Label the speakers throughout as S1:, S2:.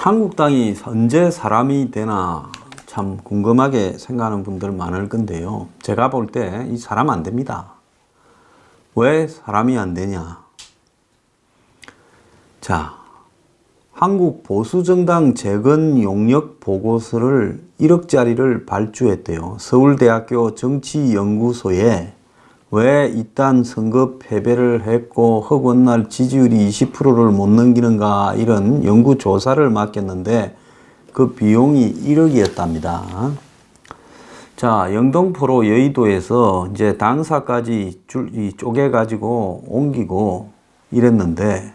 S1: 한국당이 언제 사람이 되나 참 궁금하게 생각하는 분들 많을 건데요. 제가 볼 때 이 사람 안 됩니다. 왜 사람이 안 되냐? 자, 한국 보수정당 재건 용역 보고서를 1억짜리를 발주했대요. 서울대학교 정치연구소에 왜 이딴 선거 패배를 했고 허구날 지지율이 20%를 못 넘기는가 이런 연구조사를 맡겼는데 그 비용이 1억이었답니다. 자, 영등포로 여의도에서 이제 당사까지 쪼개가지고 옮기고 이랬는데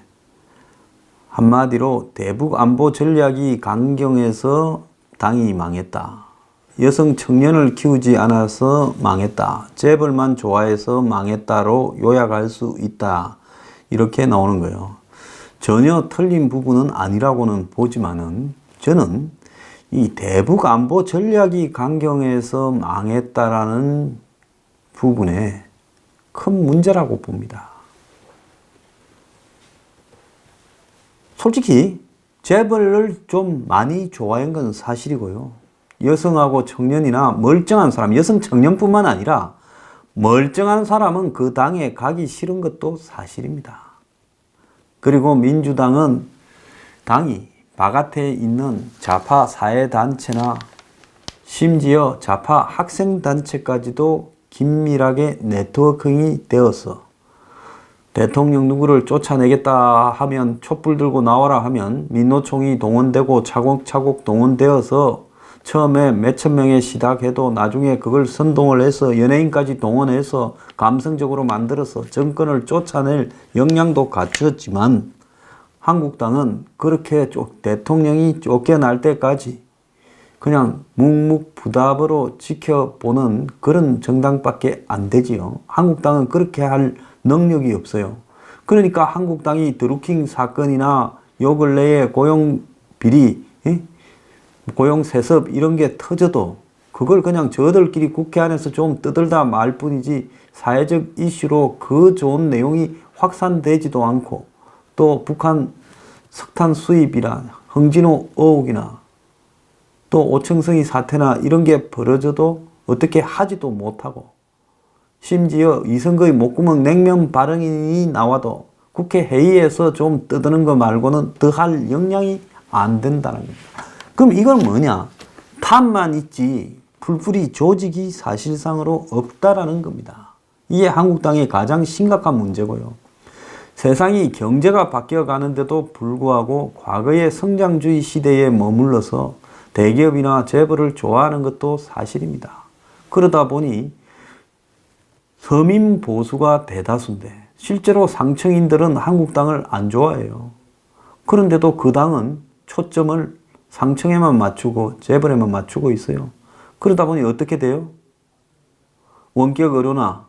S1: 한마디로 대북 안보 전략이 강경해서 당이 망했다. 여성 청년을 키우지 않아서 망했다. 재벌만 좋아해서 망했다로 요약할 수 있다. 이렇게 나오는 거예요. 전혀 틀린 부분은 아니라고는 보지만은 저는 이 대북 안보 전략이 강경해서 망했다라는 부분에 큰 문제라고 봅니다. 솔직히 재벌을 좀 많이 좋아한 건 사실이고요. 여성하고 청년이나 멀쩡한 사람, 여성 청년뿐만 아니라 멀쩡한 사람은 그 당에 가기 싫은 것도 사실입니다. 그리고 민주당은 당이 바깥에 있는 좌파 사회단체나 심지어 좌파 학생단체까지도 긴밀하게 네트워킹이 되어서 대통령 누구를 쫓아내겠다 하면 촛불 들고 나와라 하면 민노총이 동원되고 차곡차곡 동원되어서 처음에 몇천 명의 시작해도 나중에 그걸 선동을 해서 연예인까지 동원해서 감성적으로 만들어서 정권을 쫓아낼 역량도 갖추었지만 한국당은 그렇게 대통령이 쫓겨날 때까지 그냥 묵묵부답으로 지켜보는 그런 정당밖에 안 되지요. 한국당은 그렇게 할 능력이 없어요. 그러니까 한국당이 드루킹 사건이나 요 근래에 고용비리, 고용세습 이런 게 터져도 그걸 그냥 저들끼리 국회 안에서 좀 떠들다 말 뿐이지 사회적 이슈로 그 좋은 내용이 확산되지도 않고 또 북한 석탄 수입이나 홍진호 의혹이나 또 오청성이 사태나 이런 게 벌어져도 어떻게 하지도 못하고 심지어 이선거의 목구멍 냉면 발언이 나와도 국회 회의에서 좀 떠드는 거 말고는 더 할 역량이 안 된다는 겁니다. 그럼 이건 뭐냐? 탑만 있지 풀풀이 조직이 사실상으로 없다라는 겁니다. 이게 한국당의 가장 심각한 문제고요. 세상이 경제가 바뀌어가는데도 불구하고 과거의 성장주의 시대에 머물러서 대기업이나 재벌을 좋아하는 것도 사실입니다. 그러다 보니 서민 보수가 대다수인데 실제로 상층인들은 한국당을 안 좋아해요. 그런데도 그 당은 초점을 상층에만 맞추고 재벌에만 맞추고 있어요. 그러다 보니 어떻게 돼요? 원격 의료나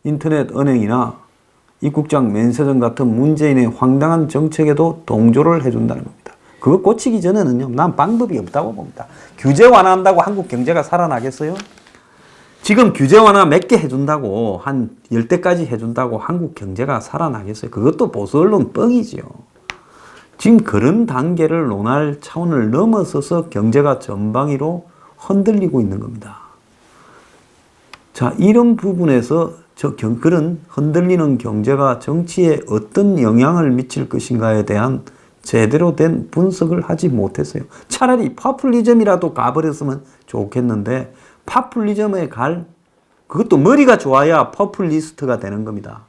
S1: 인터넷 은행이나 입국장 면세점 같은 문재인의 황당한 정책에도 동조를 해준다는 겁니다. 그거 고치기 전에는요, 난 방법이 없다고 봅니다. 규제 완화한다고 한국 경제가 살아나겠어요? 지금 규제 완화 몇 개 해준다고 한 10대까지 해준다고 한국 경제가 살아나겠어요? 그것도 보수 언론 뻥이지요. 지금 그런 단계를 논할 차원을 넘어서서 경제가 전방위로 흔들리고 있는 겁니다. 자, 이런 부분에서 그런 흔들리는 경제가 정치에 어떤 영향을 미칠 것인가에 대한 제대로 된 분석을 하지 못했어요. 차라리 파퓰리즘이라도 가버렸으면 좋겠는데 파퓰리즘에 그것도 머리가 좋아야 퍼퓰리스트가 되는 겁니다.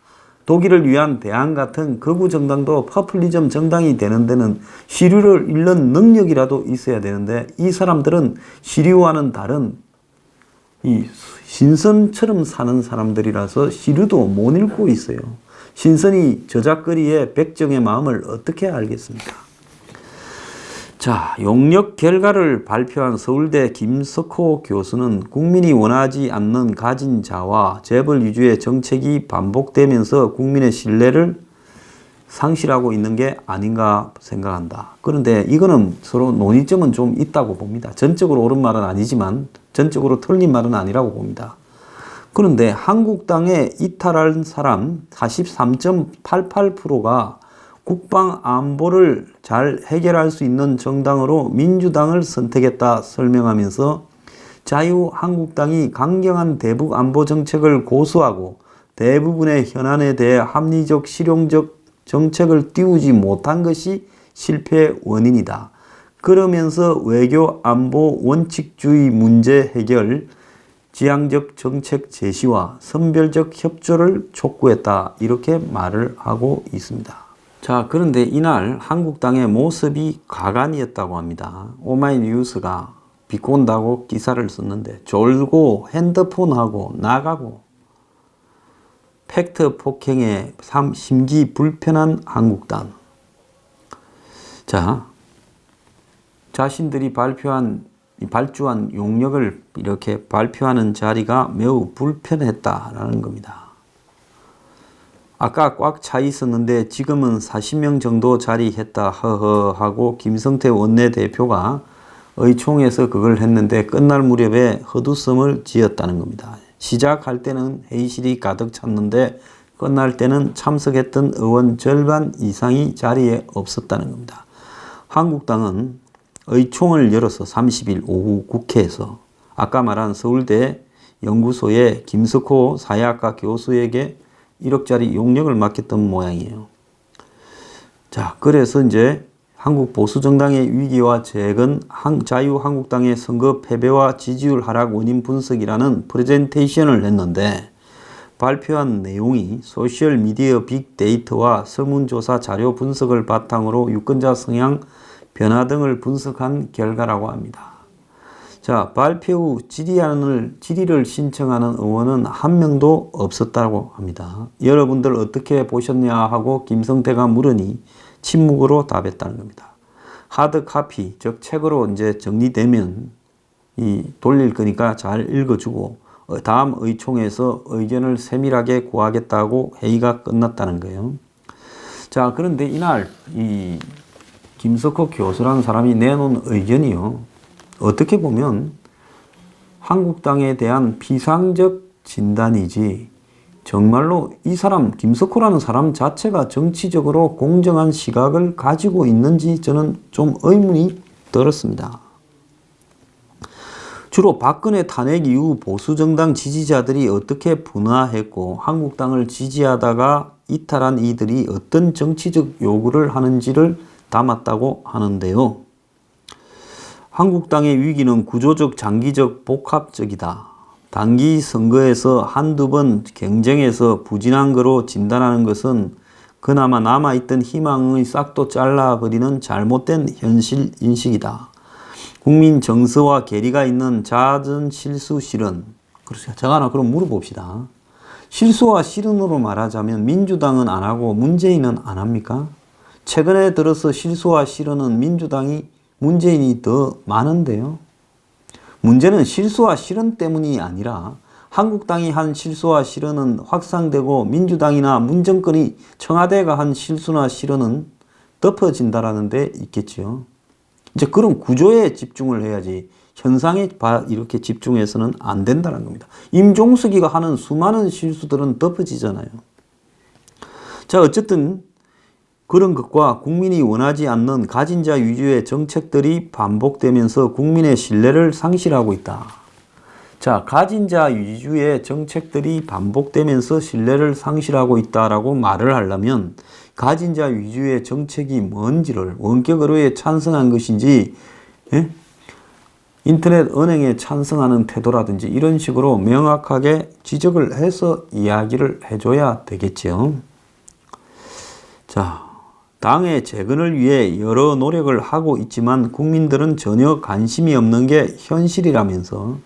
S1: 독일을 위한 대안 같은 극우 정당도 퍼퓰리즘 정당이 되는 데는 시류를 읽는 능력이라도 있어야 되는데 이 사람들은 시류와는 다른 이 신선처럼 사는 사람들이라서 시류도 못 읽고 있어요. 신선이 저작거리의 백정의 마음을 어떻게 알겠습니까? 자, 용역 결과를 발표한 서울대 김석호 교수는 국민이 원하지 않는 가진 자와 재벌 위주의 정책이 반복되면서 국민의 신뢰를 상실하고 있는 게 아닌가 생각한다. 그런데 이거는 서로 논의점은 좀 있다고 봅니다. 전적으로 옳은 말은 아니지만 전적으로 틀린 말은 아니라고 봅니다. 그런데 한국당에 이탈한 사람 43.88%가 국방 안보를 잘 해결할 수 있는 정당으로 민주당을 선택했다 설명하면서 자유한국당이 강경한 대북 안보 정책을 고수하고 대부분의 현안에 대해 합리적 실용적 정책을 띄우지 못한 것이 실패의 원인이다. 그러면서 외교 안보 원칙주의 문제 해결, 지향적 정책 제시와 선별적 협조를 촉구했다. 이렇게 말을 하고 있습니다. 자, 그런데 이날 한국당의 모습이 가관이었다고 합니다. 오마이뉴스가 비꼰다고 기사를 썼는데 졸고 핸드폰하고 나가고 팩트 폭행에 심기 불편한 한국당. 자, 자신들이 발주한 용역을 이렇게 발표하는 자리가 매우 불편했다라는 겁니다. 아까 꽉 차 있었는데 지금은 40명 정도 자리했다 허허 하고 김성태 원내대표가 의총에서 그걸 했는데 끝날 무렵에 헛웃음을 지었다는 겁니다. 시작할 때는 회의실이 가득 찼는데 끝날 때는 참석했던 의원 절반 이상이 자리에 없었다는 겁니다. 한국당은 의총을 열어서 30일 오후 국회에서 아까 말한 서울대 연구소의 김석호 사회학과 교수에게 1억짜리 용역을 맡겼던 모양이에요. 자, 그래서 이제 한국 보수정당의 위기와 재건, 자유한국당의 선거 패배와 지지율 하락 원인 분석이라는 프레젠테이션을 했는데 발표한 내용이 소셜미디어 빅데이터와 설문조사 자료 분석을 바탕으로 유권자 성향 변화 등을 분석한 결과라고 합니다. 자, 발표 후 질의를 신청하는 의원은 한 명도 없었다고 합니다. 여러분들 어떻게 보셨냐 하고 김성태가 물으니 침묵으로 답했다는 겁니다. 하드 카피, 즉 책으로 이제 정리되면 돌릴 거니까 잘 읽어주고 다음 의총에서 의견을 세밀하게 구하겠다고 회의가 끝났다는 거예요. 자, 그런데 이날 이 김석호 교수라는 사람이 내놓은 의견이요. 어떻게 보면 한국당에 대한 비상적 진단이지 정말로 이 사람 김석호라는 사람 자체가 정치적으로 공정한 시각을 가지고 있는지 저는 좀 의문이 들었습니다. 주로 박근혜 탄핵 이후 보수정당 지지자들이 어떻게 분화했고 한국당을 지지하다가 이탈한 이들이 어떤 정치적 요구를 하는지를 담았다고 하는데요. 한국당의 위기는 구조적, 장기적, 복합적이다. 단기 선거에서 한두 번 경쟁해서 부진한 거로 진단하는 것은 그나마 남아있던 희망의 싹도 잘라버리는 잘못된 현실 인식이다. 국민 정서와 괴리가 있는 잦은 실수 실언. 그렇죠. 제가 하나 그럼 물어봅시다. 실수와 실언으로 말하자면 민주당은 안 하고 문재인은 안 합니까? 최근에 들어서 실수와 실언은 문재인이 더 많은데요. 문제는 실수와 실언 때문이 아니라 한국당이 한 실수와 실언은 확산되고 민주당이나 문정권이 청와대가 한 실수나 실언은 덮어진다라는 데 있겠죠. 이제 그런 구조에 집중을 해야지 현상에 이렇게 집중해서는 안 된다는 겁니다. 임종석이가 하는 수많은 실수들은 덮어지잖아요. 자, 어쨌든 그런 것과 국민이 원하지 않는 가진자 위주의 정책들이 반복되면서 국민의 신뢰를 상실하고 있다. 자, 가진자 위주의 정책들이 반복되면서 신뢰를 상실하고 있다라고 말을 하려면 가진자 위주의 정책이 뭔지를 원격 의료에 찬성한 것인지 인터넷 은행에 찬성하는 태도라든지 이런 식으로 명확하게 지적을 해서 이야기를 해줘야 되겠죠. 자, 당의 재건을 위해 여러 노력을 하고 있지만 국민들은 전혀 관심이 없는 게 현실이라면서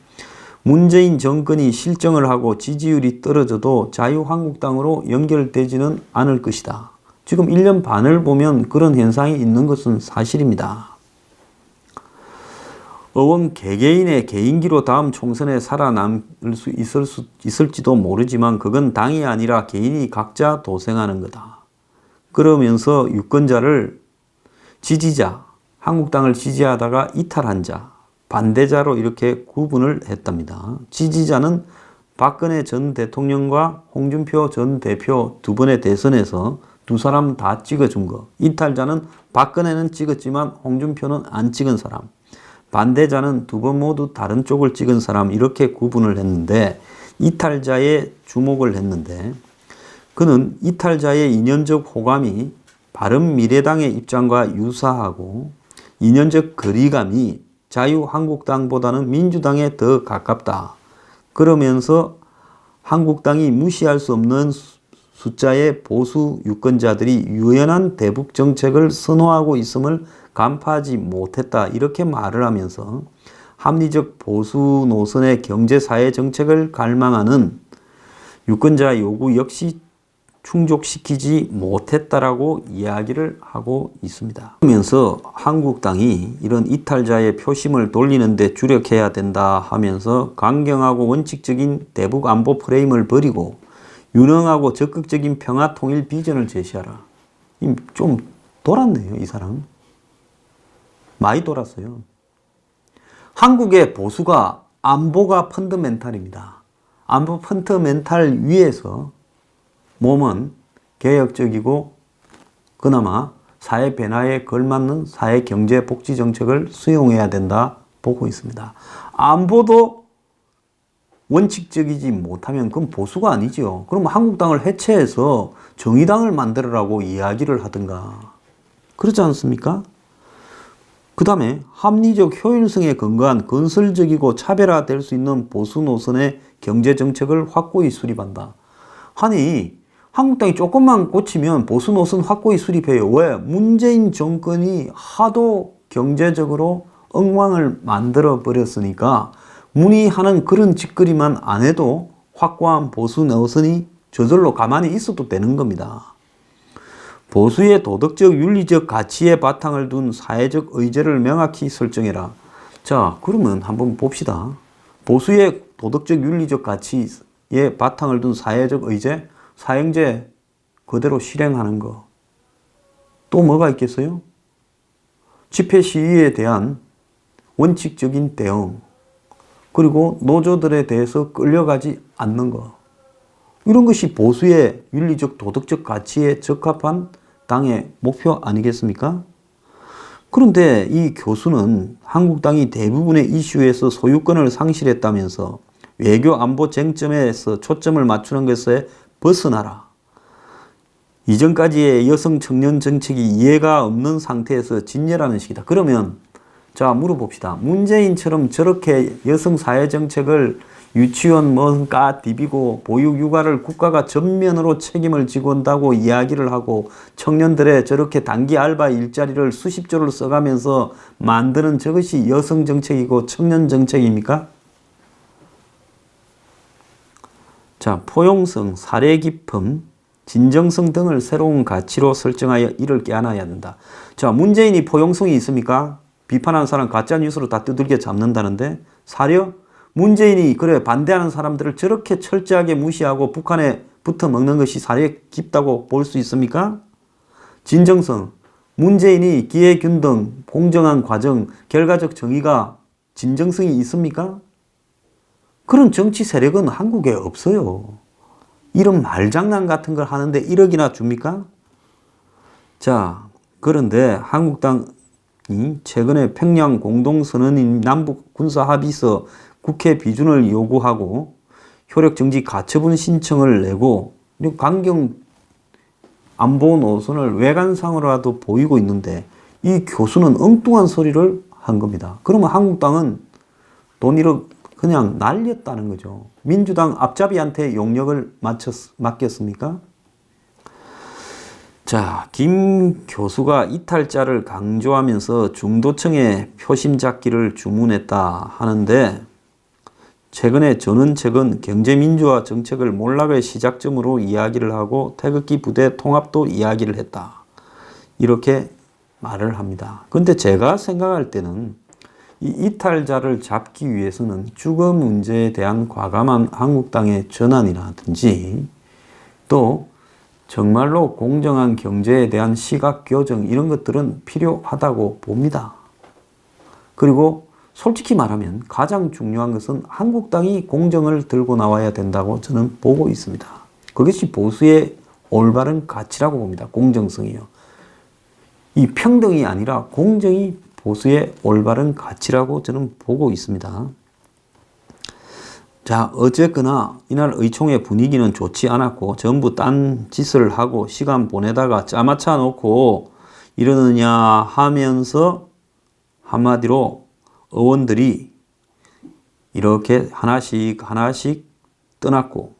S1: 문재인 정권이 실정을 하고 지지율이 떨어져도 자유한국당으로 연결되지는 않을 것이다. 지금 1년 반을 보면 그런 현상이 있는 것은 사실입니다. 의원 개개인의 개인기로 다음 총선에 살아남을 수 있을지도 모르지만 그건 당이 아니라 개인이 각자 도생하는 거다. 그러면서 유권자를 지지자, 한국당을 지지하다가 이탈한 자, 반대자로 이렇게 구분을 했답니다. 지지자는 박근혜 전 대통령과 홍준표 전 대표 두 번의 대선에서 두 사람 다 찍어준 거. 이탈자는 박근혜는 찍었지만 홍준표는 안 찍은 사람. 반대자는 두 번 모두 다른 쪽을 찍은 사람. 이렇게 구분을 했는데 이탈자에 주목을 했는데 그는 이탈자의 이념적 호감이 바른미래당의 입장과 유사하고 이념적 거리감이 자유한국당보다는 민주당에 더 가깝다. 그러면서 한국당이 무시할 수 없는 숫자의 보수 유권자들이 유연한 대북 정책을 선호하고 있음을 간파하지 못했다. 이렇게 말을 하면서 합리적 보수 노선의 경제사회 정책을 갈망하는 유권자 요구 역시 충족시키지 못했다라고 이야기를 하고 있습니다. 그러면서 한국당이 이런 이탈자의 표심을 돌리는 데 주력해야 된다 하면서 강경하고 원칙적인 대북 안보 프레임을 버리고 유능하고 적극적인 평화 통일 비전을 제시하라. 좀 돌았네요, 이 사람. 많이 돌았어요. 한국의 보수가 안보가 펀더멘탈입니다. 안보 펀더멘탈 위에서 몸은 개혁적이고 그나마 사회 변화에 걸맞는 사회 경제 복지 정책을 수용해야 된다 보고 있습니다. 안보도 원칙적이지 못하면 그건 보수가 아니죠. 그럼 한국당을 해체해서 정의당을 만들으라고 이야기를 하든가. 그렇지 않습니까? 그 다음에 합리적 효율성에 근거한 건설적이고 차별화될 수 있는 보수 노선의 경제정책을 확고히 수립한다. 아니 한국당이 조금만 고치면 보수 노선 확고히 수립해요. 왜? 문재인 정권이 하도 경제적으로 엉망을 만들어 버렸으니까 문의하는 그런 짓거리만 안 해도 확고한 보수 노선이 저절로 가만히 있어도 되는 겁니다. 보수의 도덕적 윤리적 가치에 바탕을 둔 사회적 의제를 명확히 설정해라. 자, 그러면 한번 봅시다. 보수의 도덕적 윤리적 가치에 바탕을 둔 사회적 의제, 사형제 그대로 실행하는 거. 또 뭐가 있겠어요? 집회 시위에 대한 원칙적인 대응, 그리고 노조들에 대해서 끌려가지 않는 거. 이런 것이 보수의 윤리적 도덕적 가치에 적합한 당의 목표 아니겠습니까? 그런데 이 교수는 한국당이 대부분의 이슈에서 소유권을 상실했다면서 외교 안보 쟁점에서 초점을 맞추는 것에 벗어나라. 이전까지의 여성 청년 정책이 이해가 없는 상태에서 진열하는 식이다. 그러면 자 물어봅시다. 문재인처럼 저렇게 여성 사회 정책을 유치원 뭔가 디비고 보육 육아를 국가가 전면으로 책임을 지고 온다고 이야기를 하고 청년들의 저렇게 단기 알바 일자리를 수십조를 써가면서 만드는 저것이 여성 정책이고 청년 정책입니까? 자, 포용성, 사례 깊음, 진정성 등을 새로운 가치로 설정하여 이를 깨안아야 한다. 자, 문재인이 포용성이 있습니까? 비판하는 사람 가짜 뉴스로 다 두들겨 잡는다는데 사려? 문재인이 그래 반대하는 사람들을 저렇게 철저하게 무시하고 북한에 붙어 먹는 것이 사례 깊다고 볼 수 있습니까? 진정성, 문재인이 기회균등, 공정한 과정, 결과적 정의가 진정성이 있습니까? 그런 정치 세력은 한국에 없어요. 이런 말장난 같은 걸 하는데 1억이나 줍니까? 자, 그런데 한국당이 최근에 평양 공동선언인 남북 군사합의서 국회 비준을 요구하고 효력정지 가처분 신청을 내고 강경 안보 노선을 외관상으로라도 보이고 있는데 이 교수는 엉뚱한 소리를 한 겁니다. 그러면 한국당은 돈 1억 그냥 날렸다는 거죠. 민주당 앞잡이한테 용역을 맡겼습니까? 자, 김 교수가 이탈자를 강조하면서 중도층에 표심 잡기를 주문했다 하는데 최근에 전원책은 경제민주화 정책을 몰락의 시작점으로 이야기를 하고 태극기 부대 통합도 이야기를 했다. 이렇게 말을 합니다. 그런데 제가 생각할 때는 이 이탈자를 잡기 위해서는 주거 문제에 대한 과감한 한국당의 전환이라든지 또 정말로 공정한 경제에 대한 시각 교정 이런 것들은 필요하다고 봅니다. 그리고 솔직히 말하면 가장 중요한 것은 한국당이 공정을 들고 나와야 된다고 저는 보고 있습니다. 그것이 보수의 올바른 가치라고 봅니다. 공정성이요. 이 평등이 아니라 공정이 보수의 올바른 가치라고 저는 보고 있습니다. 자, 어쨌거나 이날 의총의 분위기는 좋지 않았고 전부 딴 짓을 하고 시간 보내다가 짜맞춰 놓고 이러느냐 하면서 한마디로 의원들이 이렇게 하나씩 떠났고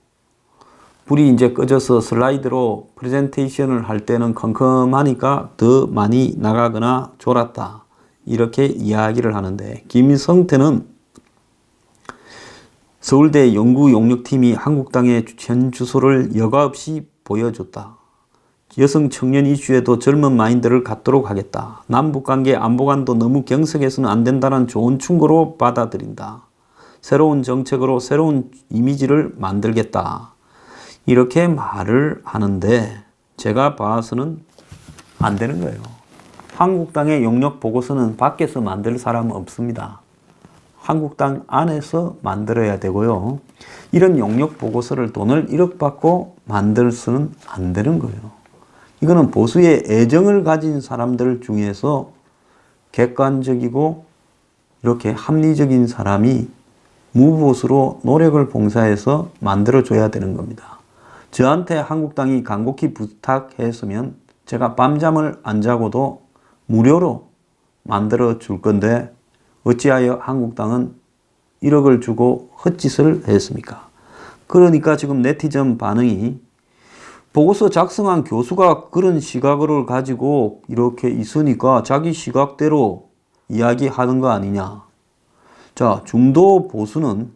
S1: 불이 이제 꺼져서 슬라이드로 프레젠테이션을 할 때는 컴컴하니까 더 많이 나가거나 졸았다. 이렇게 이야기를 하는데 김성태는 서울대 연구용역팀이 한국당의 현 주소를 여과 없이 보여줬다. 여성 청년 이슈에도 젊은 마인드를 갖도록 하겠다. 남북관계 안보관도 너무 경색해서는 안 된다는 좋은 충고로 받아들인다. 새로운 정책으로 새로운 이미지를 만들겠다. 이렇게 말을 하는데 제가 봐서는 안 되는 거예요. 한국당의 용역 보고서는 밖에서 만들 사람 없습니다. 한국당 안에서 만들어야 되고요. 이런 용역 보고서를 돈을 1억 받고 만들어서는 안 되는 거예요. 이거는 보수의 애정을 가진 사람들 중에서 객관적이고 이렇게 합리적인 사람이 무보수로 노력을 봉사해서 만들어줘야 되는 겁니다. 저한테 한국당이 간곡히 부탁했으면 제가 밤잠을 안 자고도 무료로 만들어 줄 건데 어찌하여 한국당은 1억을 주고 헛짓을 했습니까? 그러니까 지금 네티즌 반응이 보고서 작성한 교수가 그런 시각을 가지고 이렇게 있으니까 자기 시각대로 이야기하는 거 아니냐. 자, 중도 보수는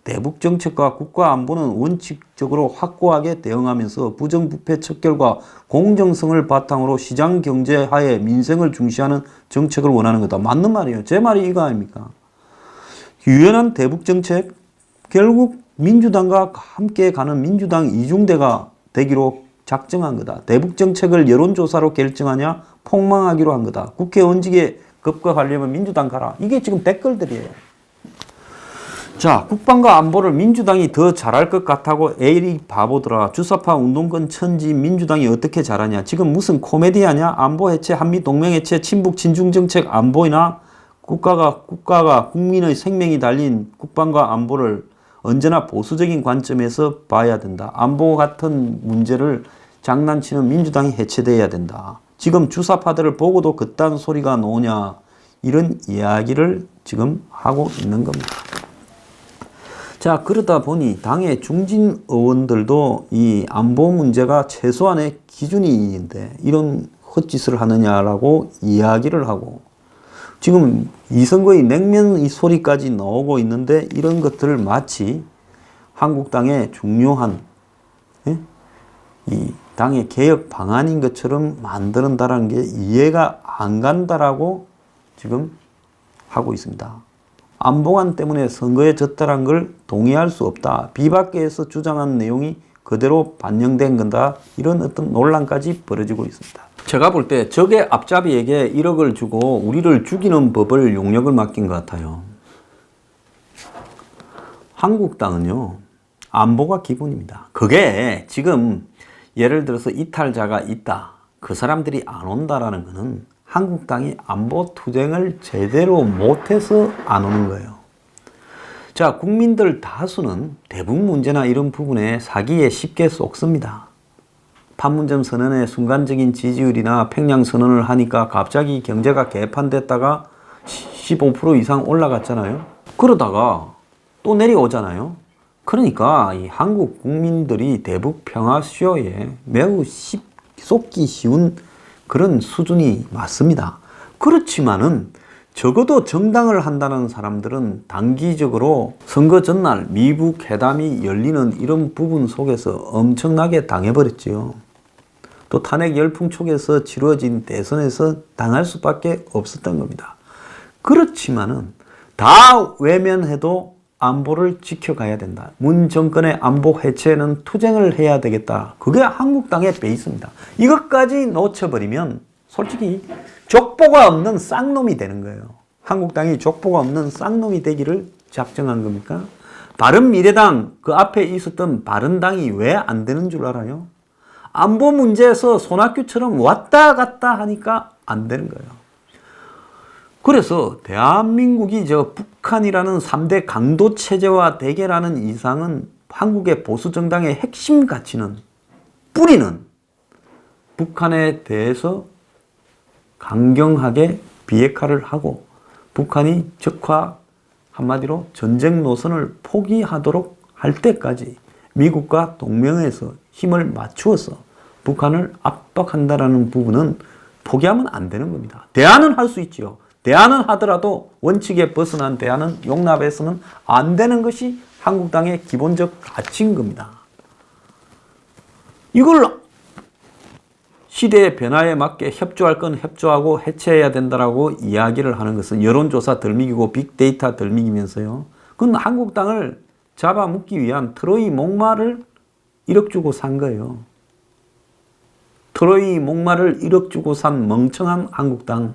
S1: 대북 정책과 국가 안보는 원칙적으로 확고하게 대응하면서 부정부패 척결과 공정성을 바탕으로 시장 경제 하에 민생을 중시하는 정책을 원하는 거다. 맞는 말이에요. 제 말이 이거 아닙니까? 유연한 대북 정책, 결국 민주당과 함께 가는 민주당 이중대가 되기로 작정한 거다. 대북 정책을 여론조사로 결정하냐 폭망하기로 한 거다. 국회 원직에 급급하려면 민주당 가라. 이게 지금 댓글들이에요. 자, 국방과 안보를 민주당이 더 잘할 것 같다고 에이 바보들아. 주사파 운동권 천지 민주당이 어떻게 잘하냐. 지금 무슨 코미디하냐. 안보 해체, 한미 동맹 해체, 친북 친중 정책 안 보이나. 국가가 국민의 생명이 달린 국방과 안보를 언제나 보수적인 관점에서 봐야 된다. 안보 같은 문제를 장난치는 민주당이 해체돼야 된다. 지금 주사파들을 보고도 그딴 소리가 나오냐. 이런 이야기를 지금 하고 있는 겁니다. 자, 그러다 보니 당의 중진 의원들도 이 안보 문제가 최소한의 기준이 있는데 이런 헛짓을 하느냐라고 이야기를 하고 지금 이선거의 냉면 이 소리까지 나오고 있는데 이런 것들을 마치 한국당의 중요한 이 당의 개혁 방안인 것처럼 만드는다라는 게 이해가 안 간다라고 지금 하고 있습니다. 안보관 때문에 선거에 졌다는 걸 동의할 수 없다. 비박계에서 주장한 내용이 그대로 반영된 건다. 이런 어떤 논란까지 벌어지고 있습니다. 제가 볼 때 적의 앞잡이에게 1억을 주고 우리를 죽이는 법을 용역을 맡긴 것 같아요. 한국당은요. 안보가 기본입니다. 그게 지금 예를 들어서 이탈자가 있다. 그 사람들이 안 온다라는 것은 한국당이 안보 투쟁을 제대로 못해서 안 오는 거예요. 자, 국민들 다수는 대북 문제나 이런 부분에 사기에 쉽게 속습니다. 판문점 선언의 순간적인 지지율이나 평양 선언을 하니까 갑자기 경제가 개판됐다가 15% 이상 올라갔잖아요. 그러다가 또 내려오잖아요. 그러니까 이 한국 국민들이 대북 평화 수요에 매우 속기 쉬운 그런 수준이 맞습니다. 그렇지만은 적어도 정당을 한다는 사람들은 단기적으로 선거 전날 미북 회담이 열리는 이런 부분 속에서 엄청나게 당해버렸죠. 또 탄핵 열풍 속에서 치루어진 대선에서 당할 수밖에 없었던 겁니다. 그렇지만은 다 외면해도 안보를 지켜가야 된다. 문 정권의 안보 해체는 투쟁을 해야 되겠다. 그게 한국당의 베이스입니다. 이것까지 놓쳐버리면 솔직히 족보가 없는 쌍놈이 되는 거예요. 한국당이 족보가 없는 쌍놈이 되기를 작정한 겁니까? 바른미래당 그 앞에 있었던 바른당이 왜 안 되는 줄 알아요? 안보 문제에서 손학규처럼 왔다 갔다 하니까 안 되는 거예요. 그래서 대한민국이 북한이라는 3대 강도 체제와 대결하는 이상은 한국의 보수 정당의 핵심 가치는, 뿌리는 북한에 대해서 강경하게 비핵화를 하고 북한이 적화, 한마디로 전쟁 노선을 포기하도록 할 때까지 미국과 동맹에서 힘을 맞추어서 북한을 압박한다라는 부분은 포기하면 안 되는 겁니다. 대안은 할 수 있지요. 대안은 하더라도 원칙에 벗어난 대안은 용납해서는 안 되는 것이 한국당의 기본적 가치인 겁니다. 이걸 시대의 변화에 맞게 협조할 건 협조하고 해체해야 된다라고 이야기를 하는 것은 여론조사 덜미기고 빅데이터 덜미기면서요. 그건 한국당을 잡아먹기 위한 트로이 목마를 1억 주고 산 거예요. 트로이 목마를 1억 주고 산 멍청한 한국당.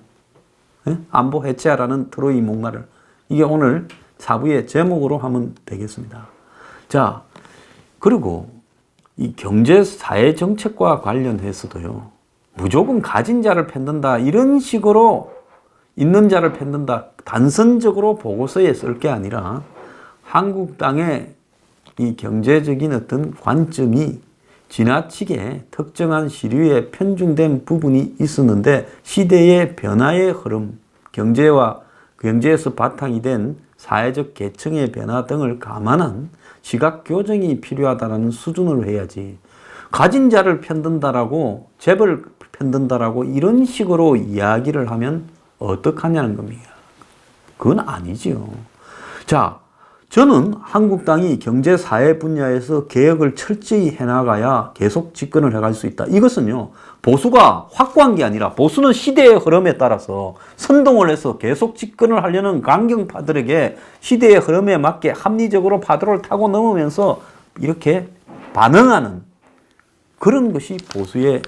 S1: 안보 해체하라는 트로이 목마를. 이게 오늘 4부의 제목으로 하면 되겠습니다. 자, 그리고 이 경제 사회 정책과 관련해서도요. 무조건 가진 자를 펜든다. 이런 식으로 있는 자를 펜든다. 단선적으로 보고서에 쓸 게 아니라 한국당의 이 경제적인 어떤 관점이 지나치게 특정한 시류에 편중된 부분이 있었는데 시대의 변화의 흐름, 경제에서 바탕이 된 사회적 계층의 변화 등을 감안한 시각 교정이 필요하다는 수준으로 해야지 가진 자를 편든다라고 재벌 편든다라고 이런 식으로 이야기를 하면 어떡하냐는 겁니다. 그건 아니지요. 자, 저는 한국당이 경제 사회 분야에서 개혁을 철저히 해나가야 계속 집권을 해갈 수 있다. 이것은요, 보수가 확고한 게 아니라 보수는 시대의 흐름에 따라서 선동을 해서 계속 집권을 하려는 강경파들에게 시대의 흐름에 맞게 합리적으로 파도를 타고 넘으면서 이렇게 반응하는 그런 것이 보수의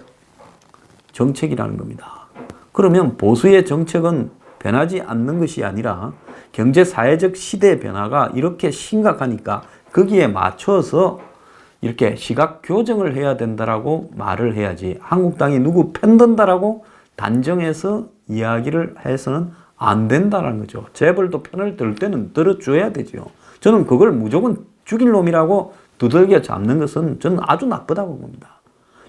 S1: 정책이라는 겁니다. 그러면 보수의 정책은 변하지 않는 것이 아니라 경제 사회적 시대 변화가 이렇게 심각하니까 거기에 맞춰서 이렇게 시각 교정을 해야 된다라고 말을 해야지 한국당이 누구 편든다라고 단정해서 이야기를 해서는 안 된다는 거죠. 재벌도 편을 들 때는 들어줘야 되죠. 저는 그걸 무조건 죽일 놈이라고 두들겨 잡는 것은 저는 아주 나쁘다고 봅니다.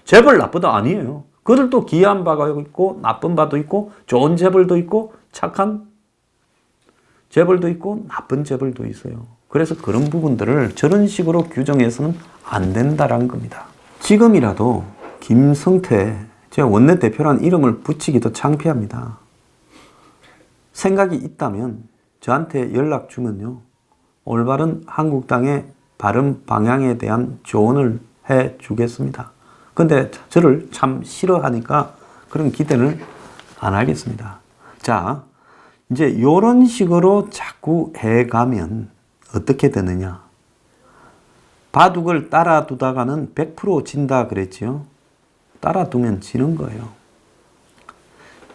S1: 재벌 나쁘다 아니에요. 그들도 기이한 바가 있고 나쁜 바도 있고 좋은 재벌도 있고 착한 재벌도 있고 나쁜 재벌도 있어요. 그래서 그런 부분들을 저런 식으로 규정해서는 안 된다라는 겁니다. 지금이라도 김성태, 제가 원내대표란 이름을 붙이기도 창피합니다. 생각이 있다면 저한테 연락 주면요. 올바른 한국당의 바른 방향에 대한 조언을 해 주겠습니다. 근데 저를 참 싫어하니까 그런 기대를 안 하겠습니다. 자, 이제 이런 식으로 자꾸 해가면 어떻게 되느냐. 바둑을 따라두다가는 100% 진다 그랬지요. 따라두면 지는 거예요.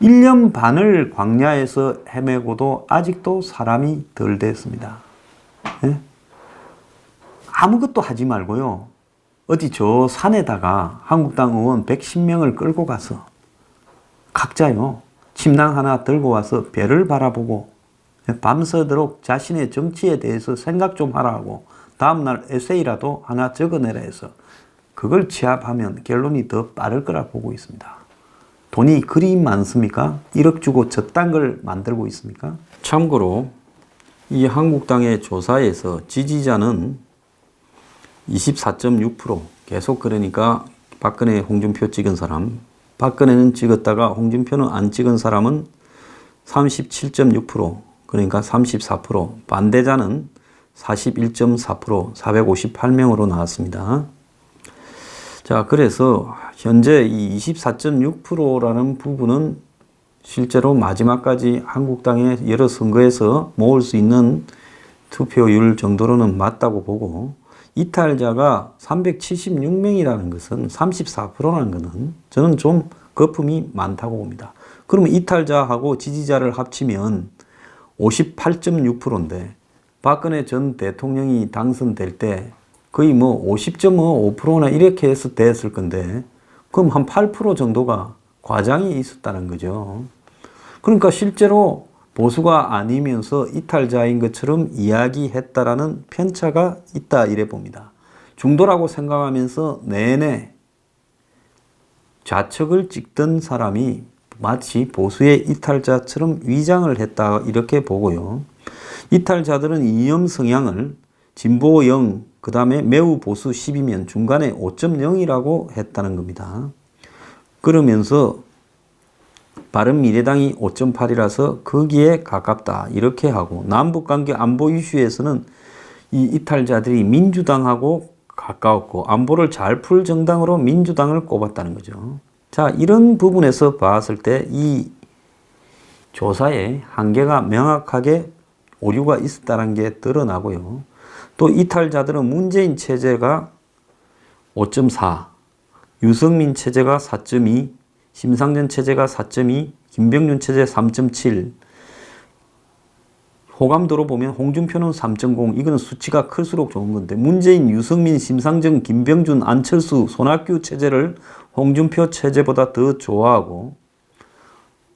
S1: 1년 반을 광야에서 헤매고도 아직도 사람이 덜 됐습니다. 네? 아무것도 하지 말고요. 어디 저 산에다가 한국당 의원 110명을 끌고 가서 각자요. 침낭 하나 들고 와서 별을 바라보고 밤새도록 자신의 정치에 대해서 생각 좀 하라고 다음날 에세이라도 하나 적어내라 해서 그걸 취합하면 결론이 더 빠를 거라 보고 있습니다. 돈이 그리 많습니까? 1억 주고 저딴 걸 만들고 있습니까? 참고로 이 한국당의 조사에서 지지자는 24.6% 계속 그러니까 박근혜 홍준표 찍은 사람 박근혜는 찍었다가 홍준표는 안 찍은 사람은 37.6% 그러니까 34% 반대자는 41.4% 458명으로 나왔습니다. 자, 그래서 현재 이 24.6%라는 부분은 실제로 마지막까지 한국당의 여러 선거에서 모을 수 있는 투표율 정도로는 맞다고 보고 이탈자가 376명이라는 것은 34%라는 것은 저는 좀 거품이 많다고 봅니다. 그러면 이탈자하고 지지자를 합치면 58.6%인데 박근혜 전 대통령이 당선될 때 거의 뭐 50.5%나 이렇게 해서 됐을 건데 그럼 한 8% 정도가 과장이 있었다는 거죠. 그러니까 실제로 보수가 아니면서 이탈자인 것처럼 이야기했다라는 편차가 있다 이래 봅니다. 중도라고 생각하면서 내내 좌측을 찍던 사람이 마치 보수의 이탈자처럼 위장을 했다 이렇게 보고요. 이탈자들은 이념 성향을 진보 0, 그 다음에 매우 보수 10이면 중간에 5.0이라고 했다는 겁니다. 그러면서 바른미래당이 5.8이라서 거기에 가깝다 이렇게 하고, 남북관계 안보 이슈에서는 이 이탈자들이 민주당하고 가까웠고 안보를 잘 풀 정당으로 민주당을 꼽았다는 거죠. 자, 이런 부분에서 봤을 때 이 조사에 한계가 명확하게 오류가 있었다는 게 드러나고요. 또 이탈자들은 문재인 체제가 5.4, 유승민 체제가 4.2, 심상정 체제가 4.2, 김병준 체제 3.7, 호감도로 보면 홍준표는 3.0, 이거는 수치가 클수록 좋은 건데, 문재인, 유승민, 심상정, 김병준, 안철수, 손학규 체제를 홍준표 체제보다 더 좋아하고,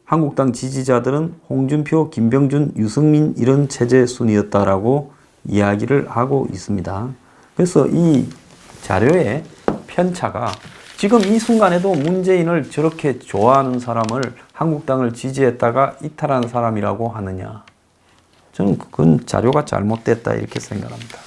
S1: 한국당 지지자들은 홍준표, 김병준, 유승민 이런 체제 순이었다라고 이야기를 하고 있습니다. 그래서 이 자료의 편차가 지금 이 순간에도 문재인을 저렇게 좋아하는 사람을 한국당을 지지했다가 이탈한 사람이라고 하느냐. 저는 그건 자료가 잘못됐다 이렇게 생각합니다.